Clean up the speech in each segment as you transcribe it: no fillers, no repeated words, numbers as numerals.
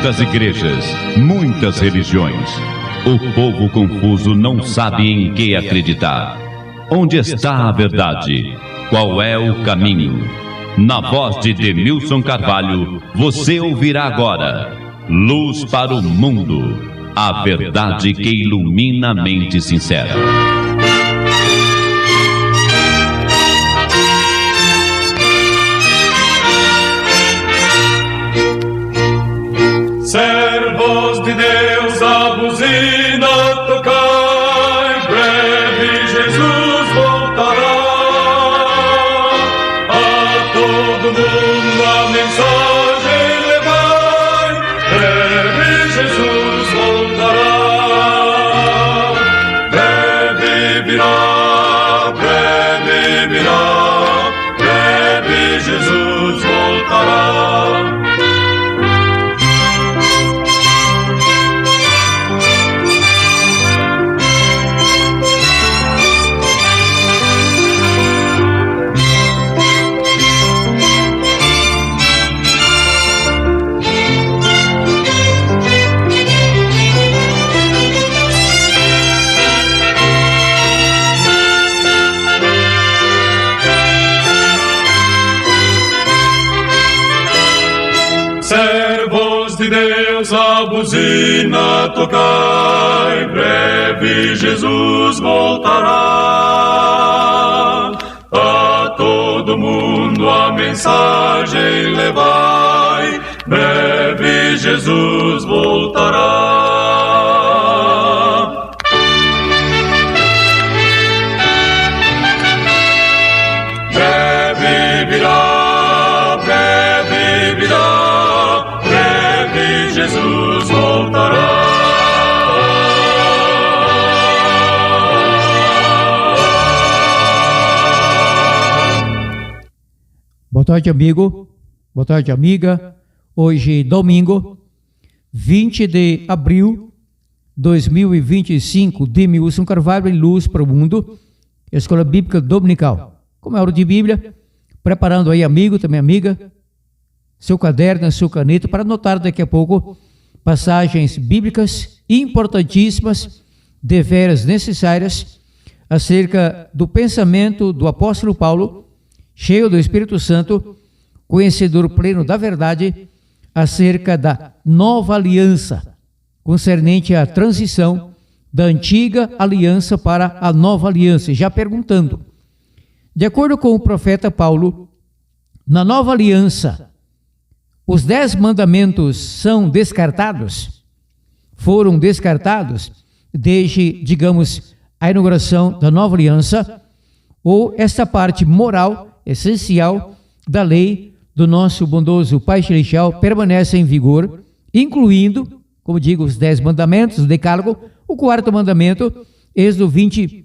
muitas igrejas, muitas religiões. O povo confuso não sabe em que acreditar. Onde está a verdade? Qual é o caminho? Na voz de Demilson Carvalho, você ouvirá agora Luz para o Mundo, a verdade que ilumina a mente sincera. Servos de Deus, a buzina tocai, breve Jesus voltará. A todo mundo a mensagem levai, breve Jesus voltará. Breve virá, breve Jesus voltará. Servos de Deus, a buzina tocai, breve Jesus voltará. A todo mundo a mensagem levai, breve Jesus voltará. Breve virá, Jesus voltará. Boa tarde, amigo. Boa tarde, amiga. Hoje, domingo, 20 de abril de 2025, Demilson Carvalho, em Luz para o Mundo, Escola Bíblica Dominical. Como é hora de Bíblia, preparando aí, amigo, também amiga, seu caderno, sua caneta, para anotar daqui a pouco passagens bíblicas importantíssimas, deveras necessárias, acerca do pensamento do apóstolo Paulo, cheio do Espírito Santo, conhecedor pleno da verdade, acerca da nova aliança, concernente à transição da antiga aliança para a nova aliança. Já perguntando, de acordo com o profeta Paulo, na nova aliança, os 10 mandamentos são descartados? Foram descartados desde, digamos, a inauguração da nova aliança? Ou esta parte moral, essencial da lei do nosso bondoso Pai Celestial permanece em vigor, incluindo, como digo, os 10 mandamentos, o decálogo, o 4º mandamento, Êxodo 20,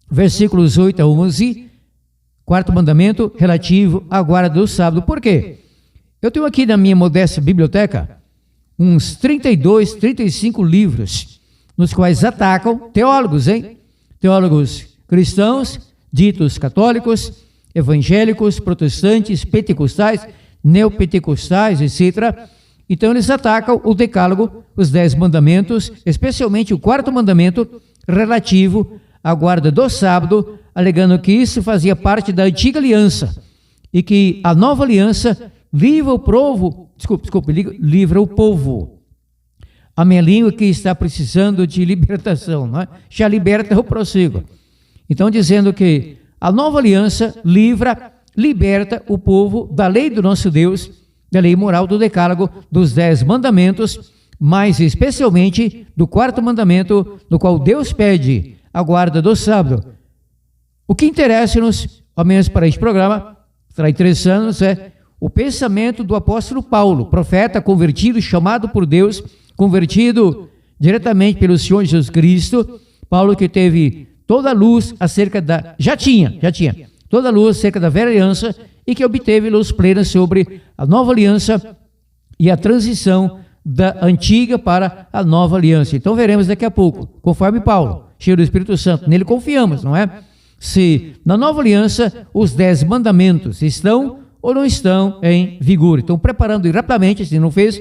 versículos 8 a 11, 4º mandamento relativo à guarda do sábado. Por quê? Eu tenho aqui na minha modesta biblioteca uns 32, 35 livros, nos quais atacam teólogos, teólogos cristãos, ditos católicos, evangélicos, protestantes, pentecostais, neopentecostais, etc. Então eles atacam o decálogo, os 10 mandamentos, especialmente o 4º mandamento relativo à guarda do sábado, alegando que isso fazia parte da antiga aliança e que a nova aliança livra o povo. A minha língua que está precisando de libertação, não é? Já liberta, eu prossigo. Então, dizendo que a nova aliança liberta o povo da lei do nosso Deus, da lei moral do decálogo, dos 10 mandamentos, mas especialmente do 4º mandamento, no qual Deus pede a guarda do sábado. O que interessa-nos, ao menos para este programa, será interessante, é o pensamento do apóstolo Paulo, profeta convertido, chamado por Deus, convertido diretamente pelo Senhor Jesus Cristo. Paulo que teve toda a luz acerca da... Já tinha toda a luz acerca da velha aliança e que obteve luz plena sobre a nova aliança e a transição da antiga para a nova aliança. Então veremos daqui a pouco, conforme Paulo, cheio do Espírito Santo, nele confiamos, não é? Se na nova aliança os 10 mandamentos estão ou não estão em vigor. Então, preparando rapidamente, se não fez,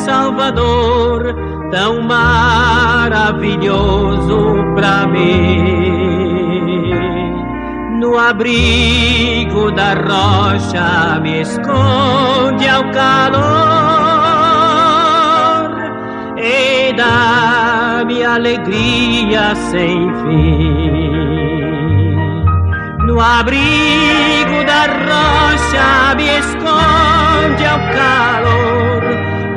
Salvador, tão maravilhoso pra mim. No abrigo da rocha me esconde ao calor e dá-me alegria sem fim. No abrigo da rocha me esconde ao calor,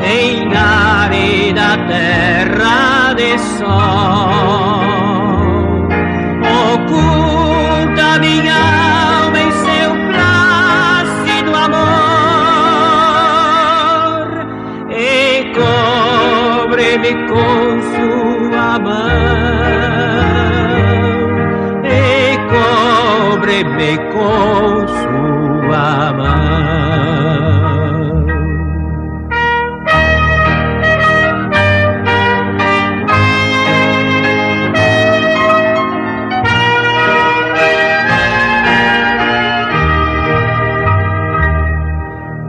em árida terra de sol. Oculta minha alma em seu plácido amor e cobre-me com sua mão, e cobre-me com sua mão.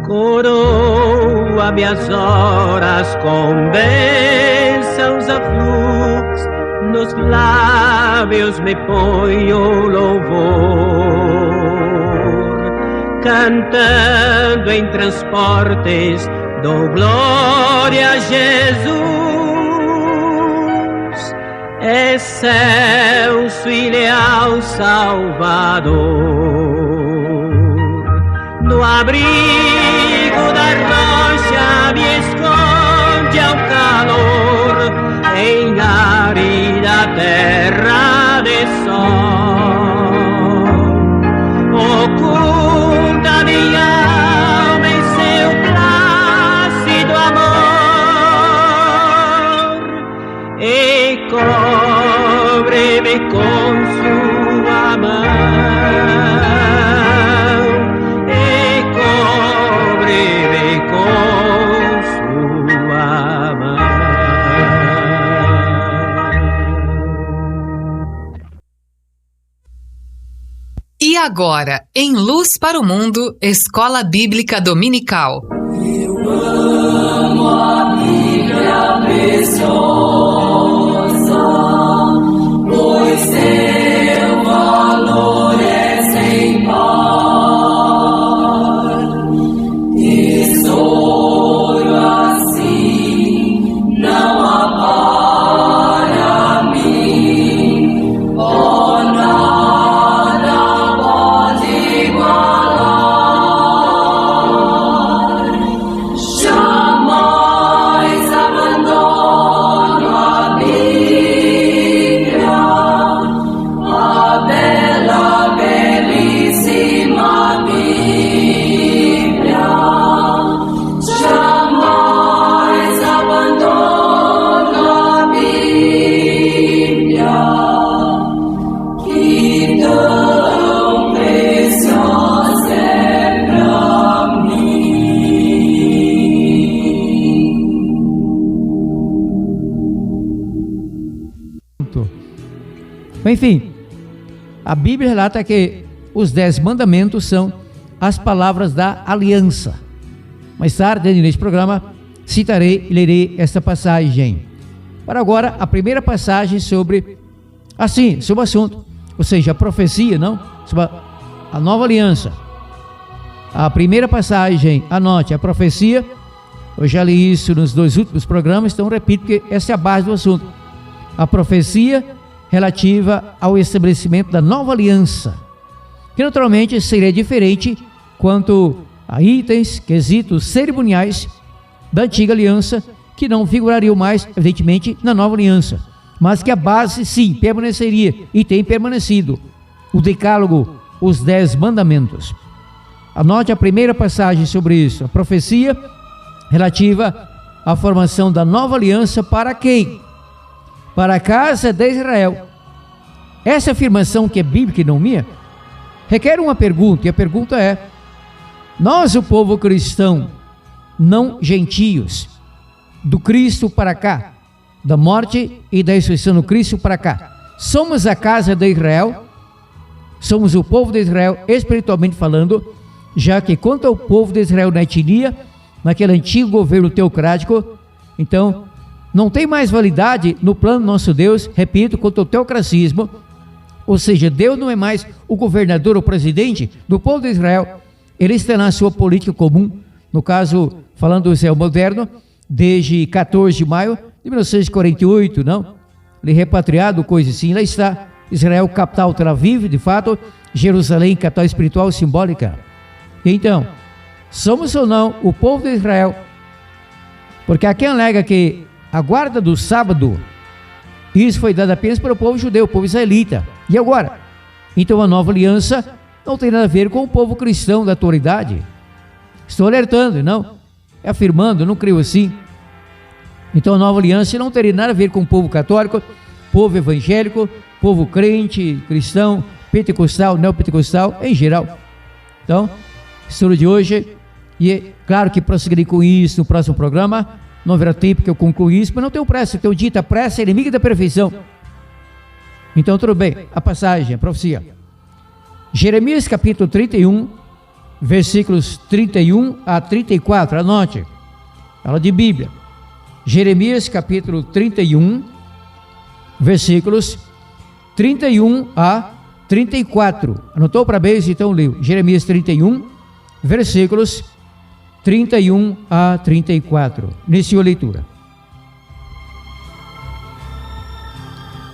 Coroa minhas horas com bênçãos a flux, nos lábios me põe o louvor, cantando em transportes, dou glória a Jesus, excelso e leal Salvador. No abrigo da rocha me esconde ao calor, em árida terra de sol. Oculta minha alma em seu plácido amor e cobre-me com sua mão. E agora, em Luz para o Mundo, Escola Bíblica Dominical. Eu amo a Bíblia preciosa, pois seu valor é sem par. Tesouro assim não há para mim, oh, nada pode igualar. Jamais abandono a Bíblia, a bela, belíssima Bíblia. Jamais abandono a Bíblia, que tão preciosa é pra mim. Enfim, a Bíblia relata que os 10 mandamentos são as palavras da aliança. Mais tarde, neste programa, citarei e lerei esta passagem. Para agora, a primeira passagem sobre o assunto, ou seja, a profecia, não? Sobre a nova aliança. A primeira passagem, anote, a profecia, eu já li isso nos 2 últimos programas, então repito que essa é a base do assunto. A profecia relativa ao estabelecimento da nova aliança, que naturalmente seria diferente quanto a itens, quesitos cerimoniais da antiga aliança, que não figurariam mais, evidentemente, na nova aliança, mas que a base, sim, permaneceria e tem permanecido. O decálogo, os 10 mandamentos. Anote a primeira passagem sobre isso, a profecia relativa à formação da nova aliança para quem? Para a casa de Israel. Essa afirmação, que é bíblica e não minha, requer uma pergunta, e a pergunta é: nós, o povo cristão, não gentios, do Cristo para cá, da morte e da ressurreição do Cristo para cá, somos a casa de Israel? Somos o povo de Israel, espiritualmente falando, já que quanto ao povo de Israel na etnia, naquele antigo governo teocrático, Então, não tem mais validade no plano do nosso Deus, repito, contra o teocracismo, ou seja, Deus não é mais o governador ou presidente do povo de Israel, ele está na sua política comum, no caso, falando do Israel moderno, desde 14 de maio de 1948, não? Ele repatriado, coisa assim, lá está, Israel, capital Tel Aviv, de fato, Jerusalém, capital espiritual simbólica. Então, somos ou não o povo de Israel? Porque há quem alega que a guarda do sábado, isso foi dado apenas para o povo judeu, o povo israelita. E agora? Então a nova aliança não tem nada a ver com o povo cristão da atualidade. Estou alertando, não? Afirmando, não creio assim. Então a nova aliança não teria nada a ver com o povo católico, povo evangélico, povo crente, cristão, pentecostal, neopentecostal, em geral. Então, estudo de hoje, e é claro que prosseguirei com isso no próximo programa, não haverá tempo que eu conclua isso, mas não tenho pressa, tenho dito, a pressa é inimiga da perfeição. Então tudo bem, a passagem, a profecia. Jeremias capítulo 31, versículos 31 a 34, anote, fala de Bíblia. Jeremias capítulo 31, versículos 31 a 34. Anotou para bem? Então leu. Jeremias 31, versículos 31 a 34. Iniciou a leitura.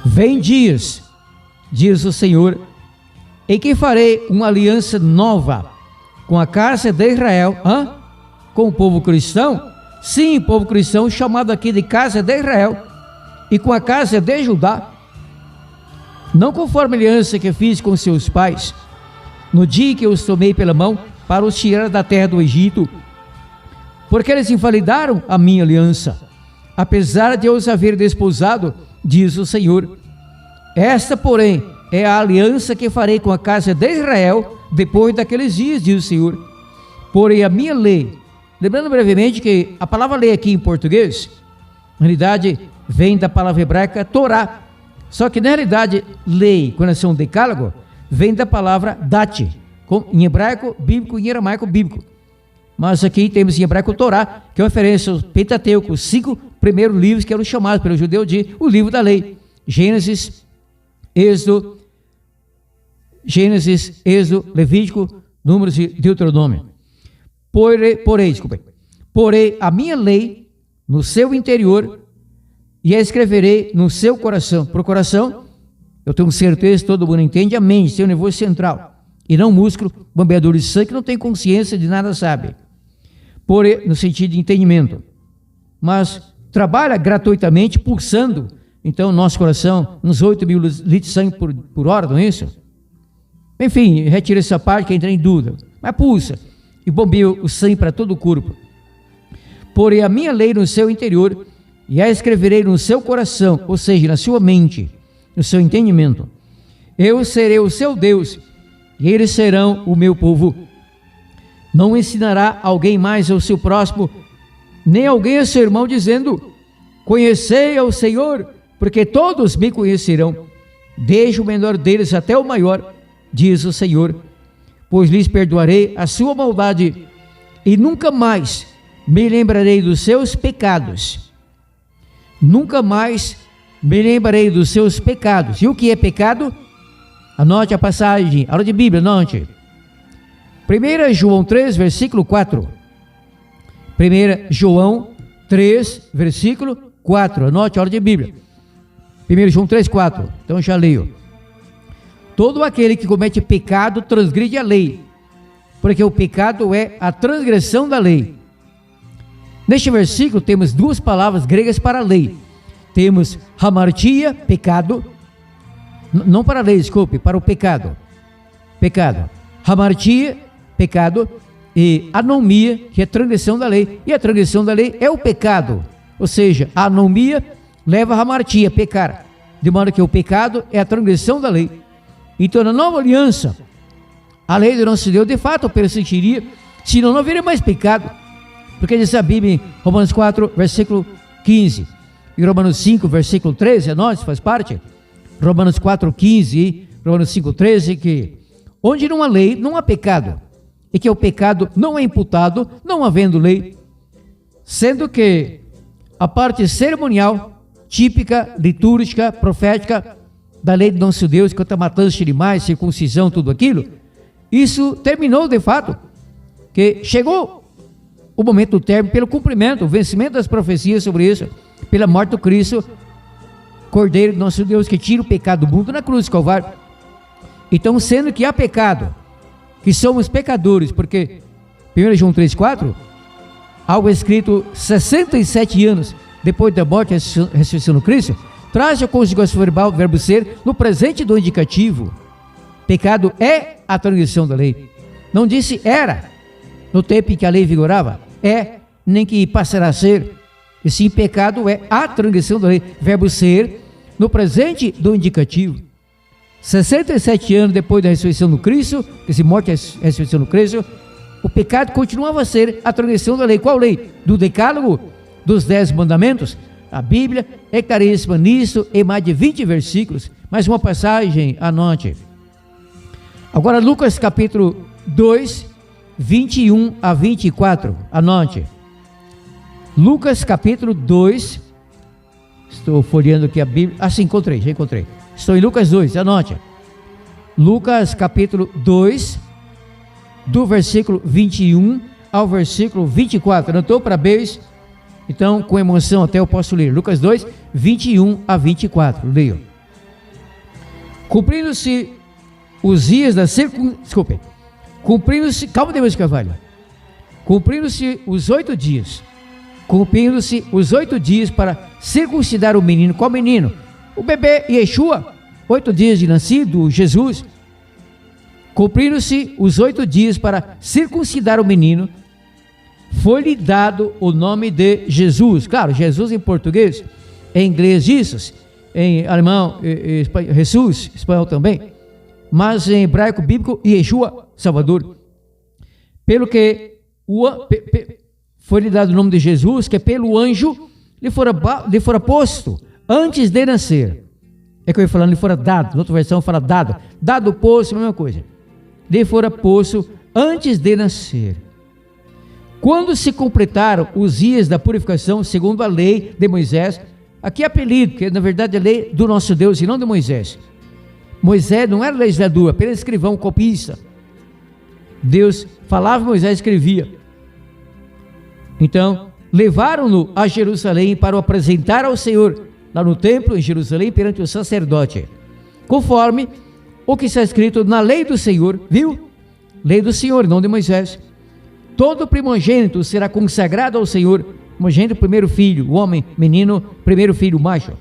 Vem dias, diz o Senhor, em que farei uma aliança nova com a casa de Israel, com o povo cristão, sim, o povo cristão chamado aqui de casa de Israel, e com a casa de Judá, não conforme a aliança que fiz com seus pais, no dia que eu os tomei pela mão para os tirar da terra do Egito, porque eles invalidaram a minha aliança, apesar de eu os haver desposado, diz o Senhor. Esta, porém, é a aliança que farei com a casa de Israel depois daqueles dias, diz o Senhor. Porém a minha lei, lembrando brevemente que a palavra lei aqui em português, na realidade vem da palavra hebraica Torá, só que na realidade lei, quando é um decálogo, vem da palavra date, em hebraico bíblico e em aramaico bíblico. Mas aqui temos em hebraico Torá, que é uma referência aos Pentateuco, os 5 primeiros livros que eram chamados pelo judeu de o livro da lei. Gênesis, Êxodo, Levítico, Números e Deuteronômio. Porei a minha lei no seu interior e a escreverei no seu coração. Para o coração, eu tenho certeza, todo mundo entende, a mente, seu nervoso central, e não músculo, bombeador de sangue, que não tem consciência de nada, sabe. Porém, no sentido de entendimento. Mas trabalha gratuitamente, pulsando, então, nosso coração, uns 8 mil litros de sangue por hora, não é isso? Enfim, retira essa parte que entra em dúvida. Mas pulsa e bombeia o sangue para todo o corpo. Porém a minha lei no seu interior e a escreverei no seu coração, ou seja, na sua mente, no seu entendimento. Eu serei o seu Deus e eles serão o meu povo. Não ensinará alguém mais ao seu próximo, nem alguém a seu irmão, dizendo: conhecei ao Senhor, porque todos me conhecerão, desde o menor deles até o maior, diz o Senhor, pois lhes perdoarei a sua maldade e nunca mais me lembrarei dos seus pecados. Nunca mais me lembrarei dos seus pecados. E o que é pecado? Anote a passagem, aula de Bíblia, anote. 1 João 3, versículo 4. 1 João 3, versículo 4. Anote a aula de Bíblia. 1 João 3, 4. Então já leio. Todo aquele que comete pecado transgride a lei, porque o pecado é a transgressão da lei. Neste versículo temos duas palavras gregas para a lei. Temos hamartia, pecado, não para a lei, desculpe, para o pecado. Pecado. Hamartia, pecado, e anomia, que é a transgressão da lei. E a transgressão da lei é o pecado. Ou seja, a anomia leva a hamartia, pecar. De modo que o pecado é a transgressão da lei. Então, na nova aliança, a lei do nosso Deus de fato persistiria, senão não haveria mais pecado. Porque diz a Bíblia em Romanos 4, versículo 15, e Romanos 5, versículo 13, a nós faz parte. Romanos 4, 15 e Romanos 5, 13, que onde não há lei, não há pecado, e que o pecado não é imputado, não havendo lei, sendo que a parte cerimonial, típica, litúrgica, profética da lei do nosso Deus, quanto a matança de animais, circuncisão, tudo aquilo, isso terminou de fato, que chegou o momento do término pelo cumprimento, o vencimento das profecias sobre isso, pela morte do Cristo, Cordeiro do nosso Deus, que tira o pecado do mundo na cruz do Calvário. Então, sendo que há pecado, que somos pecadores, porque 1 João 3,4, algo escrito 67 anos depois da morte e ressurreição do Cristo, traz a conjugação verbal do verbo ser no presente do indicativo. Pecado é a transgressão da lei. Não disse era, no tempo em que a lei vigorava, nem que passará a ser. E sim, pecado é a transgressão da lei. Verbo ser no presente do indicativo. 67 anos depois da ressurreição do Cristo, esse morte e ressurreição do Cristo, o pecado continuava a ser a transgressão da lei. Qual lei? Do decálogo, dos 10 mandamentos. A Bíblia é caríssima nisso, em mais de 20 versículos. Mais uma passagem, anote. Agora Lucas capítulo 2, 21 a 24, anote. Lucas capítulo 2, estou folheando aqui a Bíblia, já encontrei. Estou em Lucas 2, anote. Lucas capítulo 2, do versículo 21 ao versículo 24, anotou para beijo? Então, com emoção até eu posso ler. Lucas 2, 21 a 24, leio. Cumprindo-se os dias da circuncisão, calma Deus Carvalho, cumprindo-se os 8 dias para circuncidar o menino. Qual menino? O bebê Yeshua, 8 dias de nascido, Jesus. Cumprindo-se os 8 dias para circuncidar o menino, foi-lhe dado o nome de Jesus. Claro, Jesus em português, em inglês Jesus, em alemão, Jesus, espanhol também, mas em hebraico bíblico, Yeshua, Salvador. Pelo que foi-lhe dado o nome de Jesus, que pelo anjo lhe fora posto antes de nascer. É que eu ia falando, lhe fora dado, na outra versão fala dado posto, a mesma coisa. Lhe fora posto antes de nascer. Quando se completaram os dias da purificação, segundo a lei de Moisés, aqui é apelido, que na verdade é a lei do nosso Deus e não de Moisés. Moisés não era legislador, apenas escrivão, copista. Deus falava, Moisés escrevia. Então, levaram-no a Jerusalém para o apresentar ao Senhor, lá no templo em Jerusalém, perante o sacerdote, conforme o que está escrito na lei do Senhor, viu? Lei do Senhor, não de Moisés. Todo primogênito será consagrado ao Senhor, primogênito, primeiro filho, o homem, menino, primeiro filho, macho.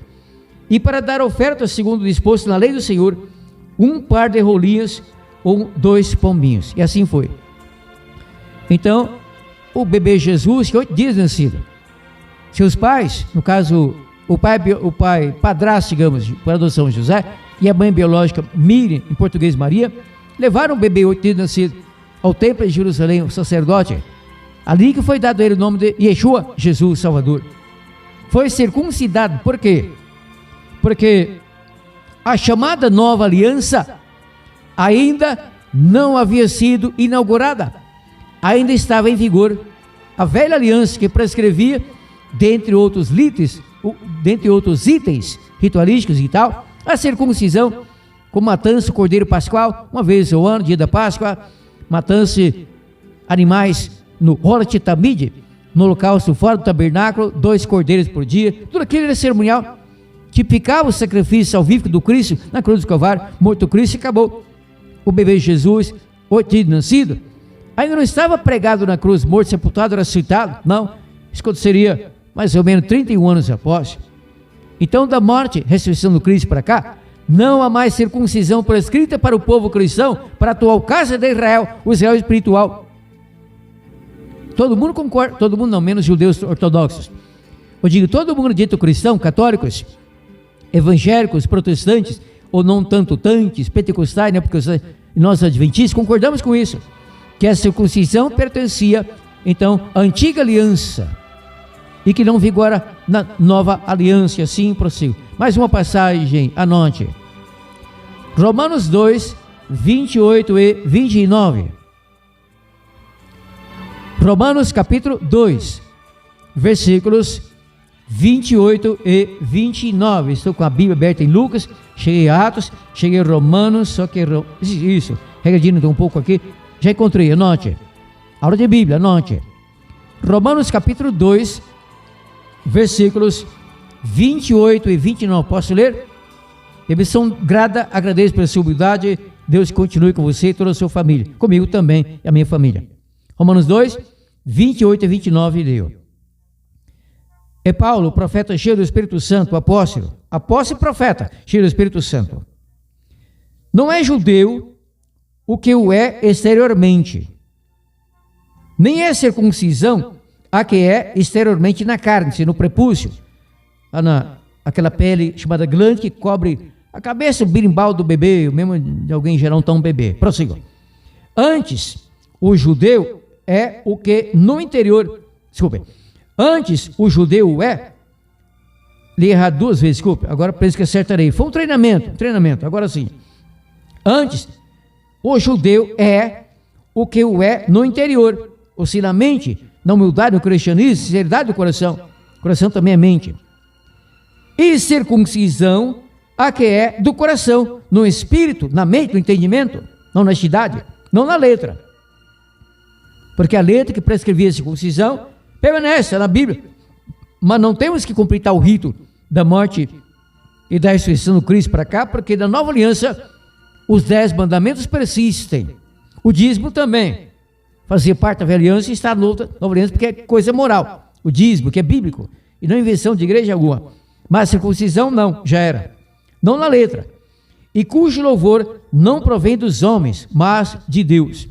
E para dar oferta, segundo disposto na lei do Senhor, 1 par de rolinhas ou 2 pombinhos. E assim foi. Então, o bebê Jesus, que 8 dias nascido, seus pais, no caso, o pai padrasto, digamos, por adoção José, e a mãe biológica Miriam, em português Maria, levaram o bebê 8 dias nascido ao templo de Jerusalém, o sacerdote, ali que foi dado a ele o nome de Yeshua, Jesus Salvador. Foi circuncidado, por quê? Porque a chamada nova aliança ainda não havia sido inaugurada, ainda estava em vigor a velha aliança que prescrevia, dentre outros itens ritualísticos e tal, a circuncisão, com matança, cordeiro pascual, uma vez ao ano, dia da Páscoa, matança animais no Holat Tamid, no holocausto fora do tabernáculo, 2 cordeiros por dia, tudo aquilo era cerimonial, tipicava o sacrifício salvífico do Cristo na cruz do Calvário, morto Cristo e acabou. O bebê Jesus, 8 dias de nascido, ainda não estava pregado na cruz, morto, sepultado, ressuscitado, não, isso aconteceria mais ou menos 31 anos após. Então, da morte, ressurreição do Cristo para cá, não há mais circuncisão prescrita para o povo cristão, para a atual casa de Israel, o Israel espiritual. Todo mundo concorda, todo mundo não, menos judeus ortodoxos. Eu digo, todo mundo dito cristão, católicos, evangélicos, protestantes, ou não tanto tanques, pentecostais, né, porque nós adventistas concordamos com isso, que a circuncisão pertencia, então, à antiga aliança, e que não vigora na nova aliança, assim prossigo. Mais uma passagem, anote. Romanos 2, 28 e 29. Romanos capítulo 2, versículos 28 e 29. Estou com a Bíblia aberta em Lucas, cheguei a Atos, cheguei a Romanos, só que isso, regradinho um pouco aqui, já encontrei, anote. Aula de Bíblia, anote. Romanos capítulo 2, versículos 28 e 29. Posso ler? Emissão grada, agradeço pela sua humildade. Deus continue com você e toda a sua família. Comigo também e a minha família. Romanos 2, 28 e 29, leu. É Paulo, profeta cheio do Espírito Santo, apóstolo e profeta cheio do Espírito Santo. Não é judeu o que o é exteriormente, nem é circuncisão a que é exteriormente na carne, no prepúcio, aquela pele chamada glande que cobre a cabeça, o birimbau do bebê, ou mesmo de alguém gerar um bebê. Prossiga. Antes, o judeu é o que no interior, antes o judeu é, li errado 2 vezes, desculpe, agora penso que acertarei, foi um treinamento, agora sim. Antes, o judeu é o que o é no interior, ou seja, na mente, na humildade, no cristianismo, sinceridade do coração também é mente. E circuncisão, a que é do coração, no espírito, na mente, no entendimento, não na honestidade, não na letra. Porque a letra que prescrevia a circuncisão permanece na Bíblia, mas não temos que completar o rito da morte e da ressurreição do Cristo para cá, porque na nova aliança os 10 mandamentos persistem, o dízimo também fazia parte da velha aliança e está na nova aliança porque é coisa moral, o dízimo que é bíblico e não invenção de igreja alguma, mas a circuncisão não, já era, não na letra, e cujo louvor não provém dos homens, mas de Deus.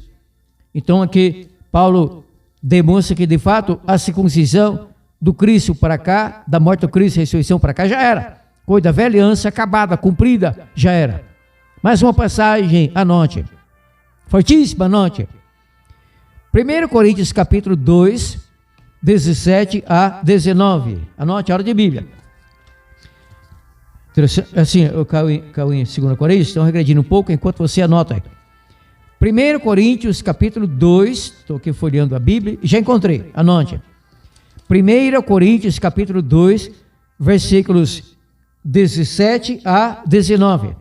Então aqui Paulo demonstra que de fato a circuncisão do Cristo para cá, da morte do Cristo e a ressurreição para cá já era, coisa da velha aliança acabada, cumprida, já era. Mais uma passagem, anote, fortíssima, anote. 1 Coríntios capítulo 2, 17 a 19, anote a hora de Bíblia. Assim, eu caio em 2 Coríntios, estão regredindo um pouco enquanto você anota aí. 1 Coríntios capítulo 2, estou aqui folheando a Bíblia, já encontrei, anote. 1 Coríntios capítulo 2, versículos 17 a 19.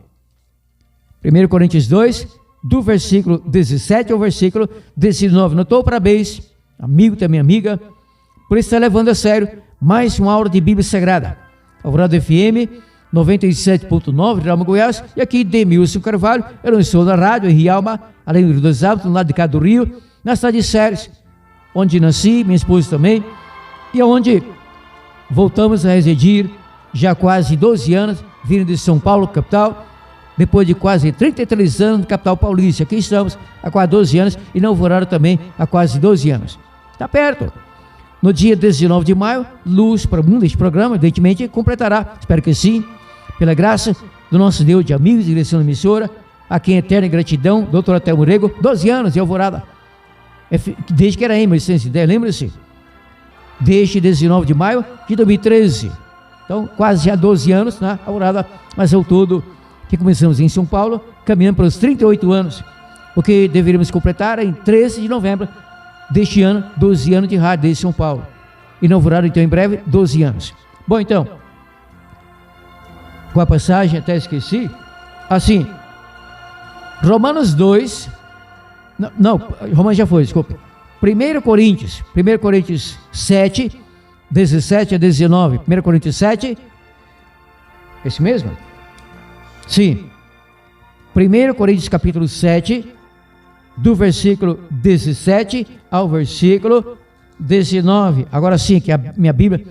1 Coríntios 2, do versículo 17 ao versículo 19. Notou? Parabéns, amigo também amiga, por estar levando a sério mais uma aula de Bíblia Sagrada. Alvorada FM 97.9, Rialma, Goiás, e aqui Demilson Carvalho, eu não estou na rádio em Rialma, além do Rio dos Altos, no lado de cá do Rio, na cidade de Séries, onde nasci, minha esposa também, e onde voltamos a residir já há quase 12 anos, vindo de São Paulo, capital, depois de quase 33 anos, capital paulista. Aqui estamos há quase 12 anos, e na Alvorada também há quase 12 anos. Está perto. No dia 19 de maio, Luz para o Mundo, este programa, evidentemente, completará, espero que sim, pela graça do nosso Deus de amigos e direção da emissora, a quem eterna gratidão, doutor Atel Rego, 12 anos de Alvorada, desde que era em 1910, lembra-se? Desde 19 de maio de 2013, então quase já 12 anos na Alvorada, mas ao todo, que começamos em São Paulo, caminhando para os 38 anos, o que deveríamos completar em 13 de novembro deste ano, 12 anos de rádio desde São Paulo, inaugurado então em breve, 12 anos. Bom, então, com a passagem, até esqueci, assim, Romanos 2, Romanos já foi, desculpa, 1 Coríntios 7, 17 a 19, 1 Coríntios 7, esse mesmo? Sim, 1 Coríntios capítulo 7, do versículo 17 ao versículo 19, agora sim, que a minha Bíblia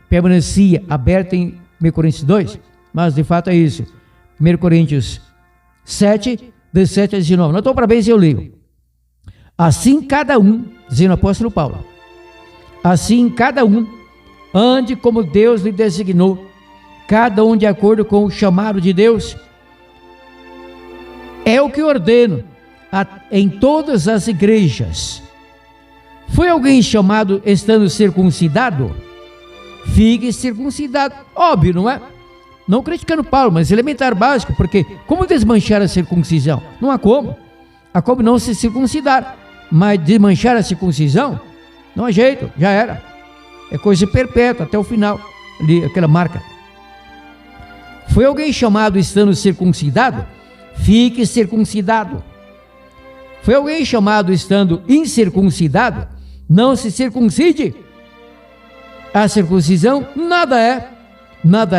permanecia aberta em 1 Coríntios 2, mas de fato é isso, 1 Coríntios 7, 17 a 19, notou? Parabéns, eu leio. Assim cada um, dizendo o apóstolo Paulo, assim cada um ande como Deus lhe designou, cada um de acordo com o chamado de Deus. É o que ordeno em todas as igrejas. Foi alguém chamado estando circuncidado? Fique circuncidado. Óbvio, não é? Não criticando Paulo, mas elementar básico, porque como desmanchar a circuncisão? Não há como. Há como não se circuncidar, mas desmanchar a circuncisão, não há jeito, já era. É coisa perpétua até o final. ali, aquela marca. Foi alguém chamado estando circuncidado? Fique circuncidado. Foi alguém chamado estando incircuncidado? Não se circuncide. A circuncisão nada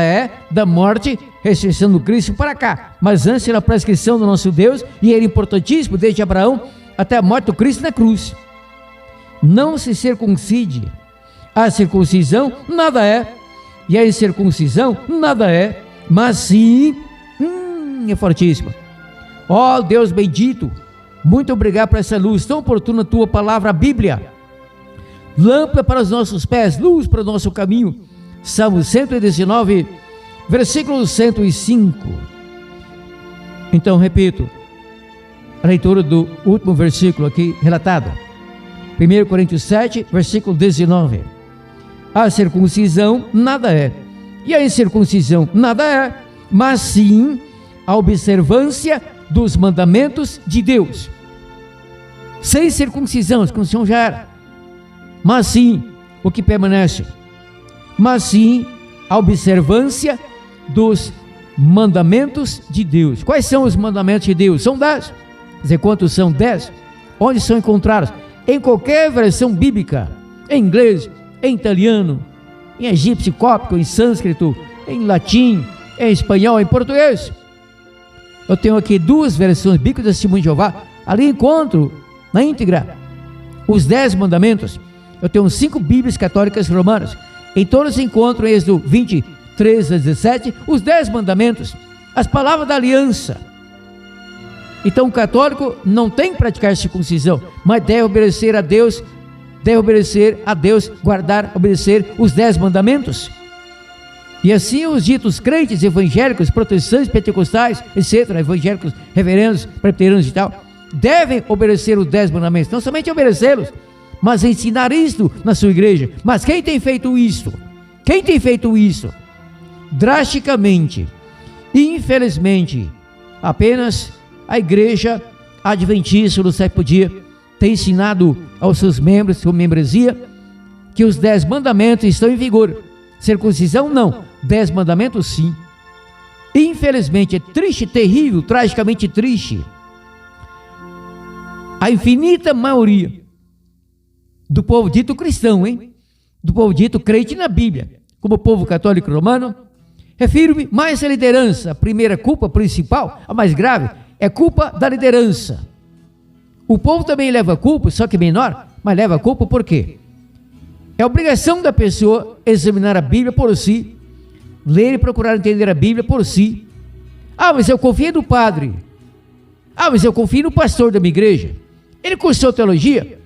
é da morte, ressurreição do Cristo para cá, mas antes era a prescrição do nosso Deus, e era importantíssimo desde Abraão até a morte do Cristo na cruz. Não se circuncide. A circuncisão nada é, e a incircuncisão nada é, mas sim, é fortíssimo. Ó Deus bendito, muito obrigado por essa luz tão oportuna, tua palavra, a Bíblia. Lâmpada para os nossos pés, luz para o nosso caminho. Salmo 119, versículo 105. Então, repito, a leitura do último versículo aqui relatado. 1 Coríntios 7, versículo 19. A circuncisão nada é, e a incircuncisão nada é, mas sim a observância dos mandamentos de Deus. Sem circuncisão, a circuncisão já era, mas sim o que permanece, mas sim a observância dos mandamentos de Deus. Quais são os mandamentos de Deus? São 10. Quer dizer, quantos são? 10. Onde são encontrados? Em qualquer versão bíblica, em inglês, em italiano, em egípcio cópico, em sânscrito, em latim, em espanhol, em português. Eu tenho aqui 2 versões bíblicas do Testemunho de Jeová. Ali encontro na íntegra os 10 mandamentos. Eu tenho 5 Bíblias católicas romanas. Em todos encontro, em Êxodo 23 a 17, os 10 mandamentos, as palavras da aliança. Então o católico não tem que praticar circuncisão, mas deve obedecer a Deus, obedecer os 10 mandamentos. E assim os ditos crentes evangélicos, protestantes, pentecostais, etc., evangélicos, reverendos, presbiterianos e tal, devem obedecer os 10 mandamentos, não somente obedecê-los, mas ensinar isto na sua igreja. Mas quem tem feito isto? Quem tem feito isso? Drasticamente, infelizmente, apenas a igreja adventista do 7º dia tem ensinado aos seus membros, sua membresia, que os 10 mandamentos estão em vigor. Circuncisão não, 10 mandamentos sim. Infelizmente, é triste, terrível, tragicamente triste. A infinita maioria do povo dito cristão, do povo dito crente na Bíblia, como o povo católico romano, refiro-me mais à liderança. A primeira culpa principal, a mais grave, é culpa da liderança. O povo também leva culpa, só que menor, mas leva culpa por quê? É obrigação da pessoa examinar a Bíblia por si, ler e procurar entender a Bíblia por si. Ah, mas eu confio no padre. Ah, mas eu confio no pastor da minha igreja. Ele cursou teologia,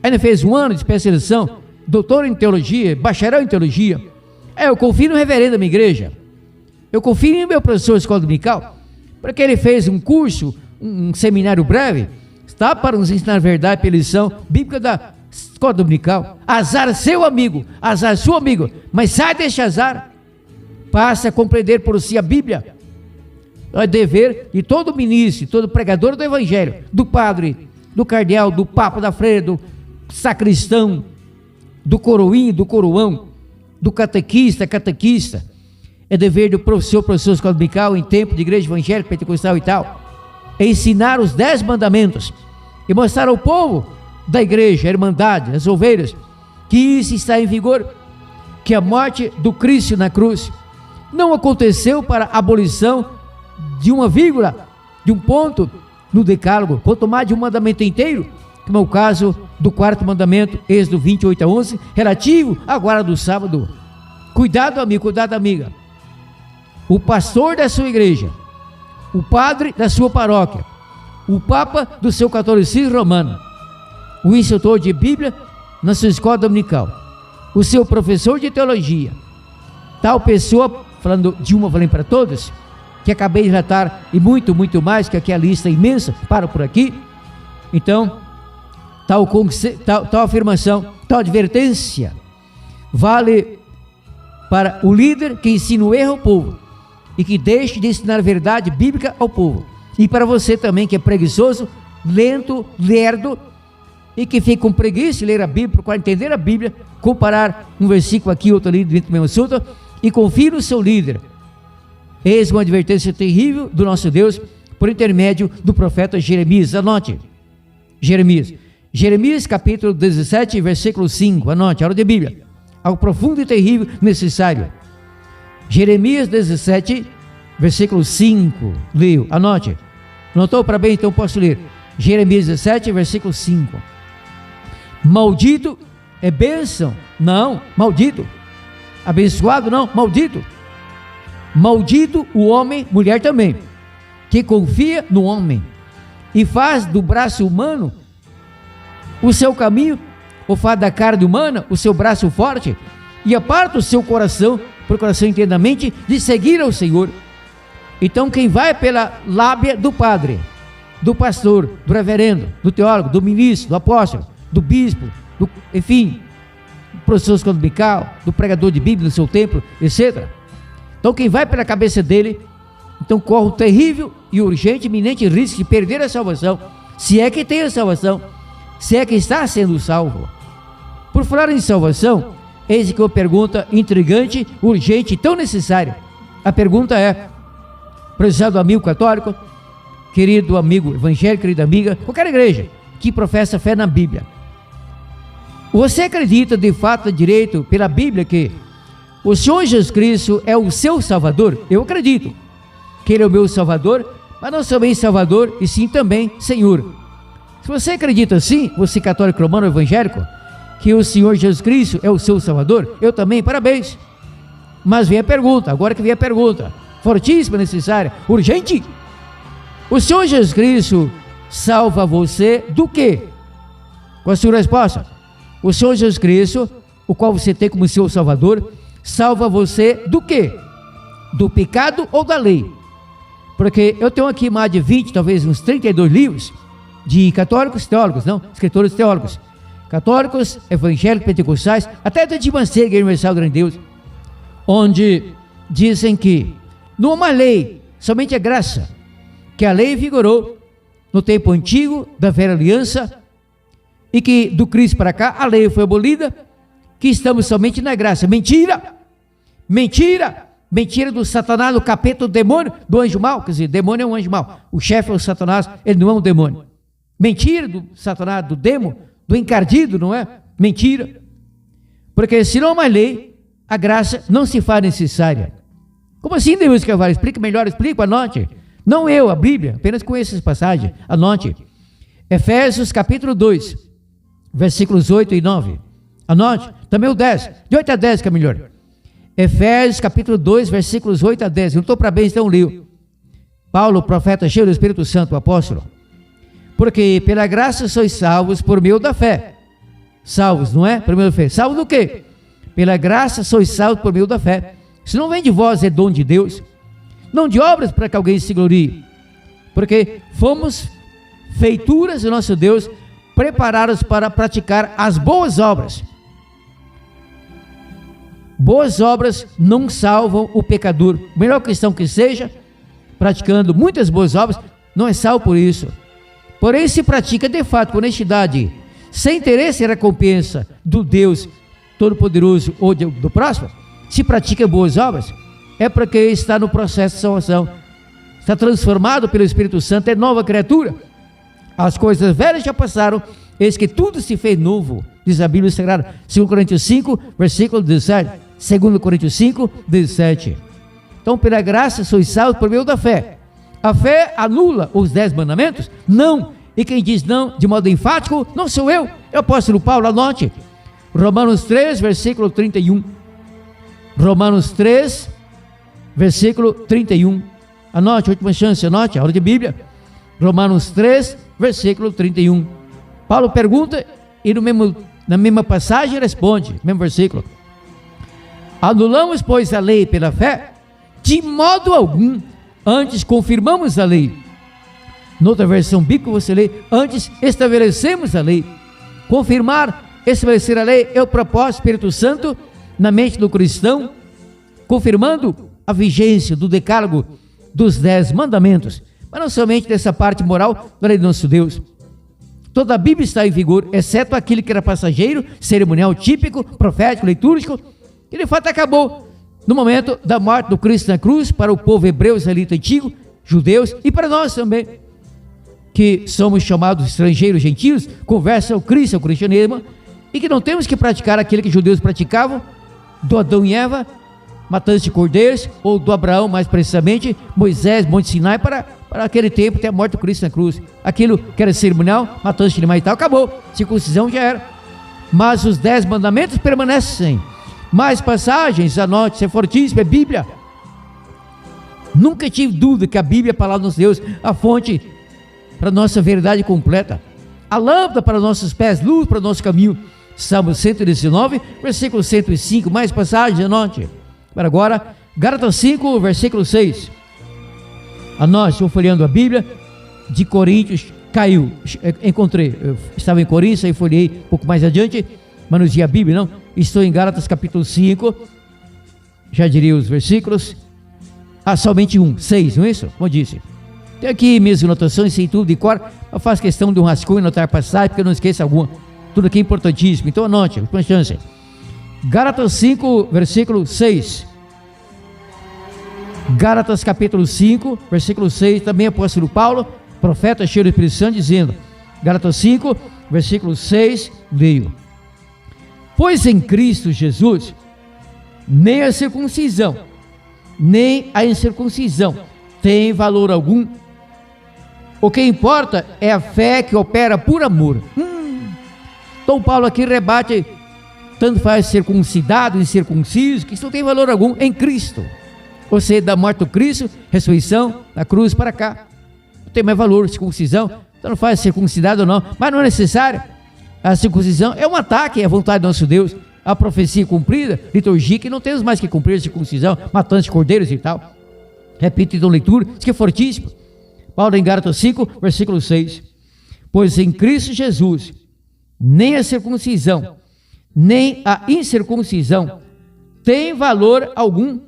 ainda fez 1 ano de especialização, doutor em teologia, bacharel em teologia. Eu confio no reverendo da minha igreja. Eu confio no meu professor de escola dominical, porque ele fez um curso, um seminário breve, está para nos ensinar a verdade pela lição bíblica da escola dominical. Azar seu amigo, azar seu amigo, mas sai deste azar, passe a compreender por si a Bíblia. É dever de todo ministro, todo pregador do evangelho, do padre, do cardeal, do papa, da freira, do sacristão, do coroinho, do coroão, do catequista, é dever do professor de escola dominical em tempo de igreja evangélica, pentecostal e tal, é ensinar os 10 mandamentos e mostrar ao povo da igreja, a irmandade, as ovelhas, que isso está em vigor, que a morte do Cristo na cruz não aconteceu para a abolição de uma vírgula, de um ponto no decálogo, quanto mais de um mandamento inteiro, como é o caso do 4º mandamento, Êxodo 28 a 11, relativo à guarda do sábado. Cuidado, amigo, cuidado, amiga. O pastor da sua igreja, o padre da sua paróquia, o papa do seu catolicismo romano, o instrutor de Bíblia na sua escola dominical, o seu professor de teologia, tal pessoa, falando de uma, falei para todos, que acabei de relatar, e muito, muito mais, que aqui a lista é imensa, paro por aqui. Então, tal afirmação, tal advertência, vale para o líder que ensina o erro ao povo, e que deixe de ensinar a verdade bíblica ao povo, e para você também que é preguiçoso, lento, lerdo, e que fica com preguiça de ler a Bíblia, procurar entender a Bíblia, comparar um versículo aqui, outro ali, dentro do mesmo assunto, e confie no seu líder. Eis uma advertência terrível do nosso Deus por intermédio do profeta Jeremias. Anote, Jeremias capítulo 17, versículo 5, anote, hora de Bíblia, algo profundo e terrível necessário. Jeremias 17, versículo 5, leio, anote, notou para bem, então posso ler, Jeremias 17, versículo 5, maldito é bênção, não, maldito, abençoado não, maldito, maldito o homem, mulher também, que confia no homem e faz do braço humano o seu caminho, ou faz da carne humana o seu braço forte, e aparta o seu coração, por coração inteiramente, de seguir ao Senhor. Então quem vai pela lábia do padre, do pastor, do reverendo, do teólogo, do ministro, do apóstolo, do bispo, enfim, do professor dominical, do pregador de Bíblia no seu templo, etc. Então quem vai pela cabeça dele, então corre o terrível e urgente, iminente risco de perder a salvação, se é que tem a salvação, se é que está sendo salvo. Por falar em salvação, eis que uma pergunta intrigante, urgente e tão necessária. A pergunta é, prezado amigo católico, querido amigo evangélico, querida amiga, qualquer igreja que professa fé na Bíblia, você acredita de fato direito pela Bíblia que o Senhor Jesus Cristo é o seu Salvador? Eu acredito que Ele é o meu Salvador, mas não somente Salvador, e sim também Senhor. Se você acredita assim, você católico romano evangélico, que o Senhor Jesus Cristo é o seu Salvador, eu também, parabéns. Mas vem a pergunta, agora que vem a pergunta, fortíssima, necessária, urgente. O Senhor Jesus Cristo salva você do quê? Qual a sua resposta? O Senhor Jesus Cristo, o qual você tem como seu Salvador, salva você do quê? Do pecado ou da lei? Porque eu tenho aqui mais de 20, talvez uns 32 livros de católicos teólogos, não, escritores teólogos, católicos, evangélicos, pentecostais, até da Igreja Universal Grande Deus, onde dizem que não há uma lei, somente a graça, que a lei vigorou no tempo antigo da velha aliança e que do Cristo para cá a lei foi abolida, que estamos somente na graça. Mentira, mentira, mentira do Satanás, do capeta, do demônio, do anjo mau. Quer dizer, demônio é um anjo mau, o chefe é o Satanás, ele não é um demônio. Mentira do Satanás, do demo, do encardido, não é? Mentira. Porque se não há uma lei, a graça não se faz necessária. Como assim, Deus Carvalho? Explica melhor, explica, anote. Não eu, a Bíblia, apenas conheço essa passagem, anote. Efésios capítulo 2, versículos 8 e 9. Anote, também o 10, de 8 a 10 que é melhor. Efésios capítulo 2, versículos 8 a 10. Não estou para bem, então leio. Paulo, profeta cheio do Espírito Santo, o apóstolo. Porque pela graça sois salvos por meio da fé. Salvos, não é? Por meio da fé. Salvos do quê? Pela graça sois salvos por meio da fé. Se não vem de vós, é dom de Deus. Não de obras para que alguém se glorie. Porque fomos feituras do nosso Deus, preparados para praticar as boas obras. Boas obras não salvam o pecador. O melhor cristão que seja, praticando muitas boas obras, não é salvo por isso. Porém, se pratica de fato com honestidade, sem interesse em recompensa do Deus Todo-Poderoso ou do próximo, se pratica boas obras, é porque está no processo de salvação, está transformado pelo Espírito Santo, é nova criatura. As coisas velhas já passaram, eis que tudo se fez novo, diz a Bíblia Sagrada, 2 Coríntios 5, versículo 17, 2 Coríntios 5, 17. Então, pela graça, sois salvos por meio da fé. A fé anula os 10 mandamentos? Não. E quem diz não de modo enfático, não sou eu, é o apóstolo Paulo, anote. Romanos 3, versículo 31. Romanos 3, versículo 31. Anote, última chance, anote, a hora de Bíblia. Romanos 3, versículo 31. Paulo pergunta e na mesma passagem responde, mesmo versículo. Anulamos, pois, a lei pela fé? De modo algum. Antes confirmamos a lei. Noutra versão bíblica você lê, antes estabelecemos a lei. Confirmar, estabelecer a lei é o propósito do Espírito Santo na mente do cristão, confirmando a vigência do decálogo dos 10 mandamentos, mas não somente dessa parte moral da lei do nosso Deus. Toda a Bíblia está em vigor, exceto aquele que era passageiro, cerimonial, típico, profético, litúrgico, que de fato acabou. no momento da morte do Cristo na cruz, para o povo hebreu, israelita antigo, judeus, e para nós também, que somos chamados estrangeiros, gentios, conversa ao Cristo, ao cristianismo, e que não temos que praticar aquilo que os judeus praticavam, do Adão e Eva, matança de cordeiros, ou do Abraão, mais precisamente, Moisés, Monte Sinai, para aquele tempo, até a morte do Cristo na cruz. Aquilo que era cerimonial, matança de animais e tal, acabou, circuncisão já era. Mas os 10 mandamentos permanecem. Mais passagens, anote, isso é fortíssimo, é Bíblia. Nunca tive dúvida que a Bíblia é a palavra de Deus, a fonte para a nossa verdade completa. A lâmpada para nossos pés, luz para o nosso caminho. Salmo 119, versículo 105, mais passagens, anote. Para agora, Gálatas 5, versículo 6. Anote, estou folheando a Bíblia, de Coríntios, caiu, encontrei, eu estava em Coríntios, aí folhei um pouco mais adiante, mas não dizia a Bíblia, não. Estou em Gálatas capítulo 5, já diria os versículos, somente 6, não é isso? Como eu disse. Tem aqui minhas anotações, sem tudo de cor, eu faço questão de um rascunho, anotar passagem, porque eu não esqueço alguma. Tudo aqui é importantíssimo, então anote, última chance. Gálatas 5, versículo 6. Gálatas capítulo 5, versículo 6, também apóstolo Paulo, profeta cheio do Espírito Santo, dizendo, Gálatas 5, versículo 6, leio. Pois em Cristo Jesus, nem a circuncisão, nem a incircuncisão tem valor algum. O que importa é a fé que opera por amor. Então Paulo aqui rebate, tanto faz circuncidado, incircunciso, que isso não tem valor algum em Cristo. Ou seja, da morte do Cristo, ressurreição, da cruz para cá. Não tem mais valor, circuncisão, tanto faz circuncidado ou não, mas não é necessário. A circuncisão é um ataque à vontade do nosso Deus, a profecia cumprida, liturgia, que não temos mais que cumprir a circuncisão, matança de cordeiros e tal. Repito então leitura, isso que é fortíssimo. Paulo em Gálatas 5, versículo 6. Pois em Cristo Jesus, nem a circuncisão, nem a incircuncisão tem valor algum.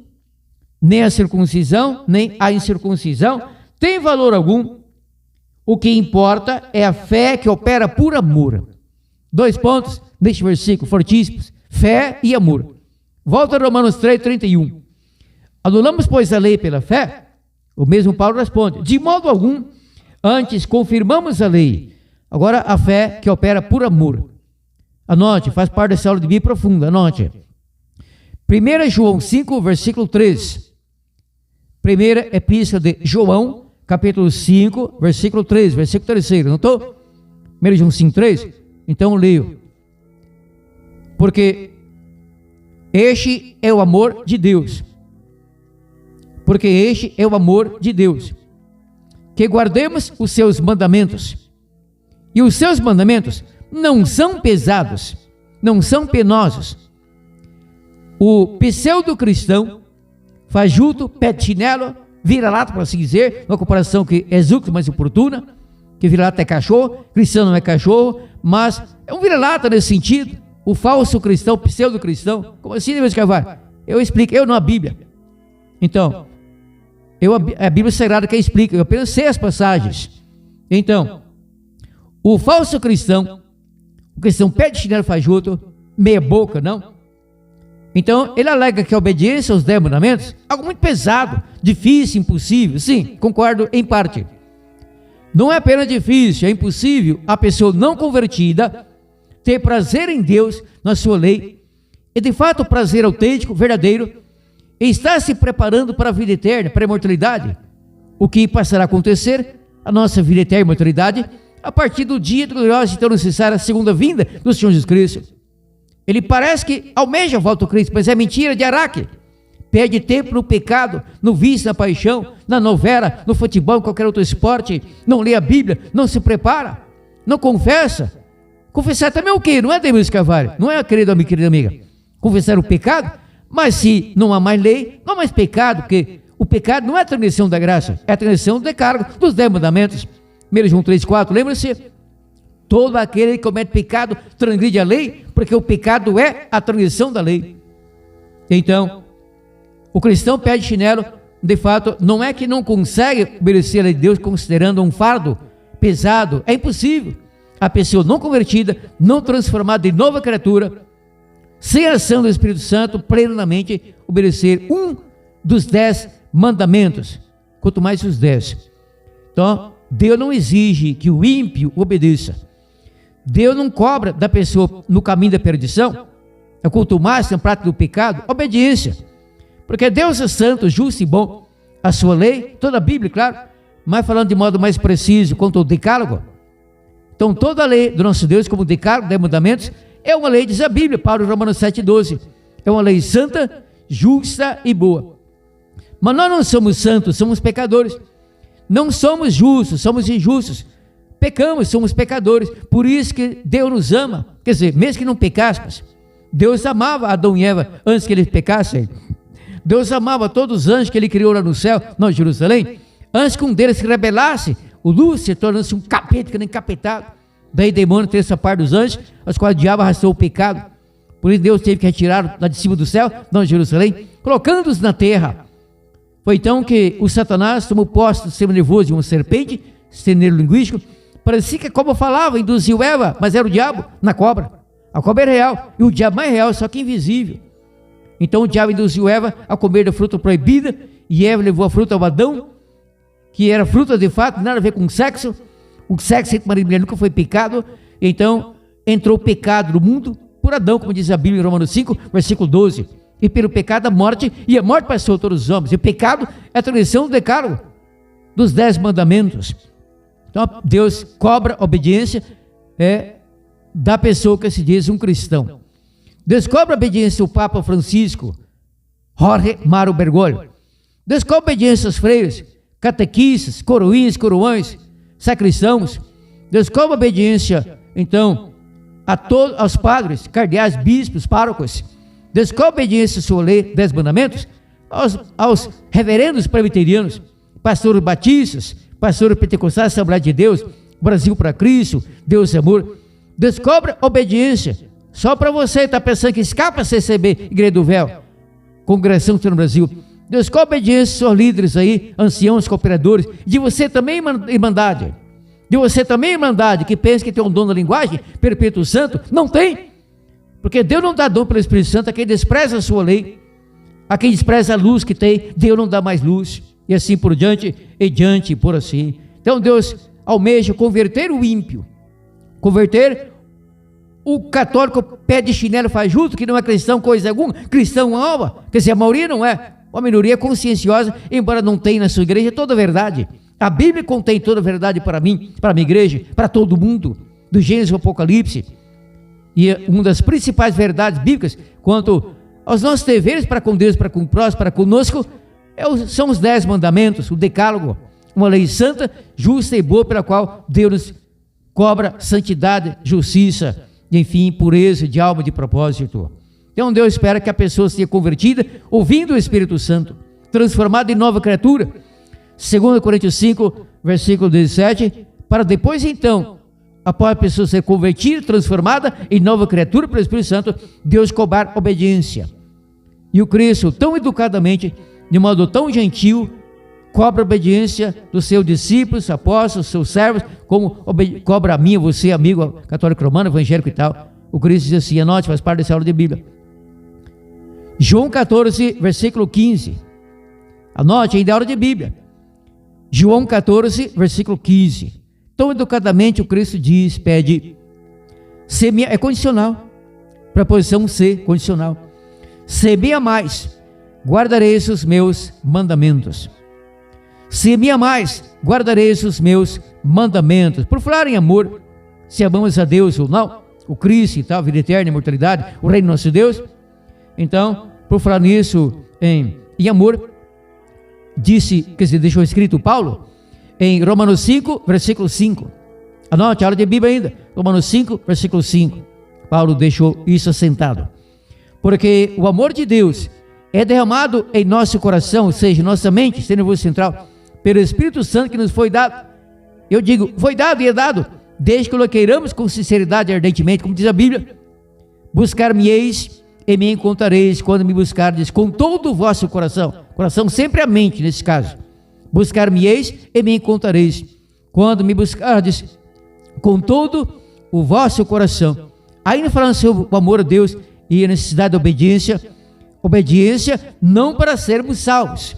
Nem a circuncisão, nem a incircuncisão tem valor algum. O que importa é a fé que opera por amor. 2 pontos neste versículo, fortíssimos: fé e amor. Volta a Romanos 3, 31. Anulamos, pois, a lei pela fé? O mesmo Paulo responde: de modo algum, antes confirmamos a lei. Agora a fé que opera por amor. Anote, faz parte dessa aula de Bíblia profunda, anote. 1 João 5, versículo 3. Primeira epístola de João, capítulo 5, versículo 3, versículo 3, notou? 1 João 5, 3. Então leio. Porque este é o amor de Deus. Porque este é o amor de Deus, que guardemos os seus mandamentos. E os seus mandamentos não são pesados, não são penosos. O pseudo-cristão, fajuto, pé de chinelo, vira-lata, por assim dizer, uma comparação que é exulta, mas oportuna, que vira-lata é cachorro, cristão não é cachorro, mas é um vira-lata nesse sentido. O falso cristão, pseudo-cristão, como assim, Deus Carvalho? Eu explico, eu não a Bíblia. Então, a Bíblia Sagrada que explica, eu apenas sei as passagens. Então, o falso cristão, o cristão pé de chinelo fajuto, meia boca, não? Então, ele alega que a obediência aos 10 mandamentos é algo muito pesado, difícil, impossível. Sim, concordo em parte. Não é apenas difícil, é impossível a pessoa não convertida ter prazer em Deus, na sua lei, e de fato prazer autêntico, verdadeiro, e está se preparando para a vida eterna, para a imortalidade. O que passará a acontecer, a nossa vida eterna e imortalidade, a partir do dia glorioso e tão necessário, a segunda vinda do Senhor Jesus Cristo. Ele parece que almeja a volta do Cristo, mas é mentira de Araque. Perde tempo no pecado, no vício, na paixão, na novela, no futebol, em qualquer outro esporte. Não lê a Bíblia, não se prepara, não confessa. Confessar também é o quê? Não é, Deus Carvalho? Não é, querido amigo, querida amiga? Confessar o pecado? Mas se não há mais lei, não há mais pecado, porque o pecado não é a transgressão da graça, é a transgressão do decálogo dos 10 mandamentos. 1 João 3, 4, lembra-se? Todo aquele que comete pecado transgride a lei, porque o pecado é a transgressão da lei. Então, o cristão pé de chinelo, de fato, não é que não consegue obedecer a lei de Deus considerando um fardo pesado, é impossível. A pessoa não convertida, não transformada em nova criatura, sem a ação do Espírito Santo, plenamente obedecer um dos 10 mandamentos, quanto mais os 10. Então, Deus não exige que o ímpio obedeça. Deus não cobra da pessoa no caminho da perdição, quanto mais tem prática do pecado, obediência. Porque Deus é santo, justo e bom. A sua lei, toda a Bíblia, claro, mas falando de modo mais preciso, quanto ao decálogo. Então, toda a lei do nosso Deus, como o decálogo, 10 mandamentos, é uma lei, diz a Bíblia, Paulo, Romanos 7,12. É uma lei santa, justa e boa. Mas nós não somos santos, somos pecadores. Não somos justos, somos injustos. Pecamos, somos pecadores. Por isso que Deus nos ama. Quer dizer, mesmo que não pecássemos, Deus amava Adão e Eva antes que eles pecassem. Deus amava todos os anjos que ele criou lá no céu, não em Jerusalém. Antes que um deles se rebelasse, o Lúcifer tornou-se um capeta, que nem capetado. Daí demônio fez essa parte dos anjos, aos quais o diabo arrastou o pecado. Por isso Deus teve que retirar lá de cima do céu, não em Jerusalém, colocando-os na terra. Foi então que o Satanás tomou posse do sistema nervoso de uma serpente, sistema linguístico. Parecia que a cobra falava, induziu Eva, mas era o diabo na cobra. A cobra era real, e o diabo mais real, só que invisível. Então o diabo induziu Eva a comer da fruta proibida, e Eva levou a fruta ao Adão, que era fruta de fato, nada a ver com sexo. O sexo entre marido e mulher nunca foi pecado. Então entrou o pecado no mundo por Adão, como diz a Bíblia em Romanos 5, versículo 12. E pelo pecado a morte, e a morte passou a todos os homens. E o pecado é a tradição do decálogo, dos 10 mandamentos. Então Deus cobra obediência da pessoa que se diz um cristão. Deus cobra obediência ao Papa Francisco, Jorge Mário Bergoglio. Deus cobra obediência aos freios, catequistas, coroinhas, coroões, sacristãos. Deus cobra obediência, então, aos padres, cardeais, bispos, párocos. Deus cobra obediência à sua lei, 10 mandamentos, aos reverendos presbiterianos, pastores batistas, pastores pentecostais, Assembleia de Deus, Brasil para Cristo, Deus é amor. Deus cobra obediência. Só para você estar pensando que escapa a CCB, Igreja do Véu, congregação no Brasil. Deus cobra obediência aos líderes aí, anciãos, cooperadores. De você também, irmandade. De você também, irmandade, que pensa que tem um dom da linguagem, Perpétuo Santo. Não tem. Porque Deus não dá dom pelo Espírito Santo a quem despreza a sua lei. A quem despreza a luz que tem, Deus não dá mais luz. E assim por diante, e diante por assim. Então Deus almeja converter o ímpio. Converter o católico pé de chinelo faz justo, que não é cristão coisa alguma, cristão alma, quer dizer, a maioria não é, uma minoria conscienciosa, embora não tenha na sua igreja toda a verdade. A Bíblia contém toda a verdade para mim, para a minha igreja, para todo mundo, do Gênesis ao Apocalipse. E uma das principais verdades bíblicas quanto aos nossos deveres para com Deus, para com o próximo, para conosco, são os 10 mandamentos, o decálogo, uma lei santa, justa e boa, pela qual Deus nos cobra santidade, justiça, enfim, pureza de alma e de propósito. Então Deus espera que a pessoa seja convertida, ouvindo o Espírito Santo, transformada em nova criatura. 2 Coríntios 5, versículo 17, para depois então, após a pessoa ser convertida, transformada em nova criatura pelo Espírito Santo, Deus cobrar obediência. E o Cristo, tão educadamente, de modo tão gentil, cobra obediência dos seus discípulos, apóstolos, seus servos, como cobra a mim, você, amigo católico romano, evangélico e tal. O Cristo diz assim, anote, faz parte dessa aula de Bíblia. João 14, versículo 15. Anote, ainda é aula de Bíblia. João 14, versículo 15. Tão educadamente o Cristo diz, pede, é condicional, preposição ser, condicional. Se me amais, guardareis os meus mandamentos. Se me amais, guardareis os meus mandamentos. Por falar em amor, se amamos a Deus ou não, o Cristo e tal, a vida eterna, a imortalidade, o reino do nosso Deus. Então, por falar nisso em amor, deixou escrito Paulo, em Romanos 5, versículo 5. Anote, a aula de Bíblia ainda. Romanos 5, versículo 5. Paulo deixou isso assentado. Porque o amor de Deus é derramado em nosso coração, ou seja, nossa mente, seu nervoso central, pelo Espírito Santo que nos foi dado. Eu digo, foi dado e é dado, desde que o queiramos com sinceridade e ardentemente, como diz a Bíblia. Buscar-me-eis e me encontrareis quando me buscardes com todo o vosso coração. Coração sempre a mente, nesse caso. Buscar-me-eis e me encontrareis quando me buscardes com todo o vosso coração. Ainda falando sobre o amor a Deus e a necessidade de obediência. Obediência não para sermos salvos.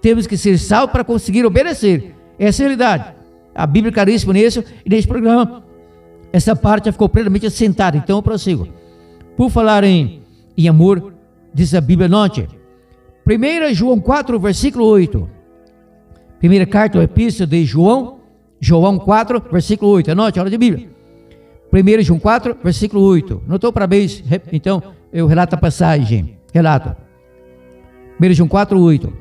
Temos que ser salvos para conseguir obedecer. Essa é a realidade. A Bíblia é claríssima nisso, e neste programa, essa parte já ficou plenamente assentada. Então eu prossigo. Por falar em amor, diz a Bíblia, note. 1 João 4, versículo 8. Primeira carta ou epístola de João 4, versículo 8. Anote, a hora de Bíblia. 1 João 4, versículo 8. Notou? Parabéns. Então, eu relato a passagem. Relato. 1 João 4, 8.